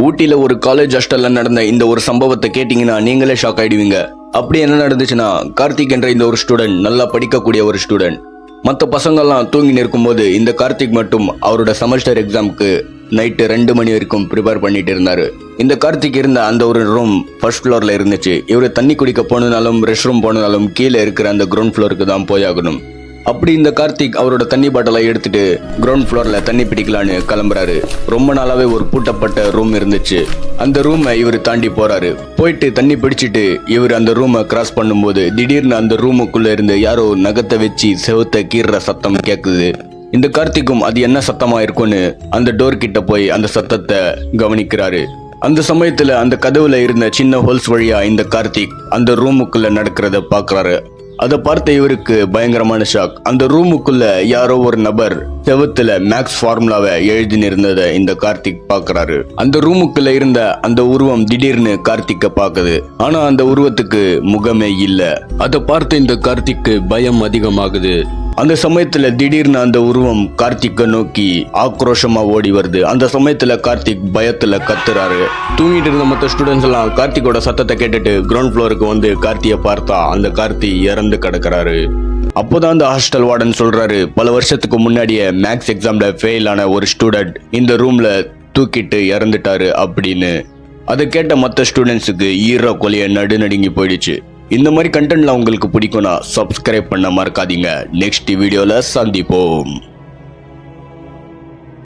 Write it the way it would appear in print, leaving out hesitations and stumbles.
ஊட்டில ஒரு காலேஜ் ஹாஸ்டல்ல நடந்த இந்த ஒரு சம்பவத்தை கேட்டீங்கன்னா நீங்களே ஷாக் ஆயிடுவீங்க. அப்படி என்ன நடந்துச்சுன்னா, கார்த்திக் என்ற இந்த ஒரு ஸ்டூடெண்ட் நல்லா படிக்கக்கூடிய ஒரு ஸ்டூடெண்ட். மற்ற பசங்கள்லாம் தூங்கி நிற்கும்போது இந்த கார்த்திக் மட்டும் அவரோட செமஸ்டர் எக்ஸாமுக்கு நைட்டு 2 மணி வரைக்கும் ப்ரிப்பேர் பண்ணிட்டு இருந்தாரு. இந்த கார்த்திக் இருந்த அந்த ஒரு ரூம் ஃபர்ஸ்ட் ஃப்ளோர்ல இருந்துச்சு. இவரு தண்ணி குடிக்க போனாலும் ரெஸ்ட் ரூம் போனாலும் கீழே இருக்கிற அந்த கிரவுண்ட் ஃப்ளோருக்கு தான் போயாகணும். அப்படி இந்த கார்த்திக் அவரோட தண்ணி பாட்டிலை எடுத்துட்டு கிரவுண்ட் ஃப்ளோர்ல தண்ணி பிடிக்கலான்னு கிளம்புறாரு. ரொம்ப நாளாவே ஒரு பூட்டப்பட்ட ரூம் இருந்துச்சு. அந்த ரூமை இவர் தாண்டி போறாரு. போயிட்டு தண்ணி பிடிச்சிட்டு இவர் அந்த ரூமை கிராஸ் பண்ணும்போது திடீர்னு அந்த ரூமுக்குள்ள இருந்து யாரோ நகத்தை வச்சு செவுத்த கீறுற சத்தம் கேக்குது. இந்த கார்த்திக்கும் அது என்ன சத்தமா இருக்கும்னு அந்த டோர் கிட்ட போய் அந்த சத்தத்தை கவனிக்கிறாரு. அந்த சமயத்துல அந்த கதவுல இருந்த சின்ன ஹோல்ஸ் வழியா இந்த கார்த்திக் அந்த ரூமுக்குள்ள நடக்கிறத பாக்குறாரு. அதை பார்த்த இவருக்கு பயங்கரமான ஷாக். அந்த ரூமுக்குள்ள யாரோ ஒரு நபர் செவுத்துல மேக்ஸ் ஃபார்முலாவை எழுதி இருந்ததை இந்த கார்த்திக் பாக்குறாரு. அந்த ரூமுக்குள்ள இருந்த அந்த உருவம் திடீர்னு கார்த்திக்க பாக்குது. ஆனா அந்த உருவத்துக்கு முகமே இல்ல. அதை பார்த்து இந்த கார்த்திக்கு பயம் அதிகமாகுது. அந்த சமயத்துல திடீர்னு அந்த உருவம் கார்த்திக்க நோக்கி ஆக்ரோஷமா ஓடி வருது. அந்த சமயத்துல கார்த்திக் பயத்துல கத்துறாரு. தூங்கிட்டு இருந்த மற்ற ஸ்டூடெண்ட்ஸ் எல்லாம் கார்த்திகோட சத்தத்தை கேட்டுட்டு கிரவுண்ட் ஃப்ளோருக்கு வந்து கார்த்தியை பார்த்தா அந்த கார்த்தி இறந்து கிடக்குறாரு. அப்போதான் அந்த ஹாஸ்டல் வார்டன் சொல்றாரு, பல வருஷத்துக்கு முன்னாடியே மேக்ஸ் எக்ஸாம்ல ஃபெயில் ஆன ஒரு ஸ்டூடெண்ட் இந்த ரூம்ல தூக்கிட்டு இறந்துட்டாரு அப்படின்னு. அதை கேட்ட மற்ற ஸ்டூடெண்ட்ஸுக்கு ஈர கொலைய நடுநடுங்கி போயிடுச்சு. இந்த மாதிரி கண்டென்ட்லாம் உங்களுக்கு பிடிக்கும்னா சப்ஸ்கிரைப் பண்ண மறக்காதீங்க. நெக்ஸ்ட் வீடியோல சந்திப்போம்.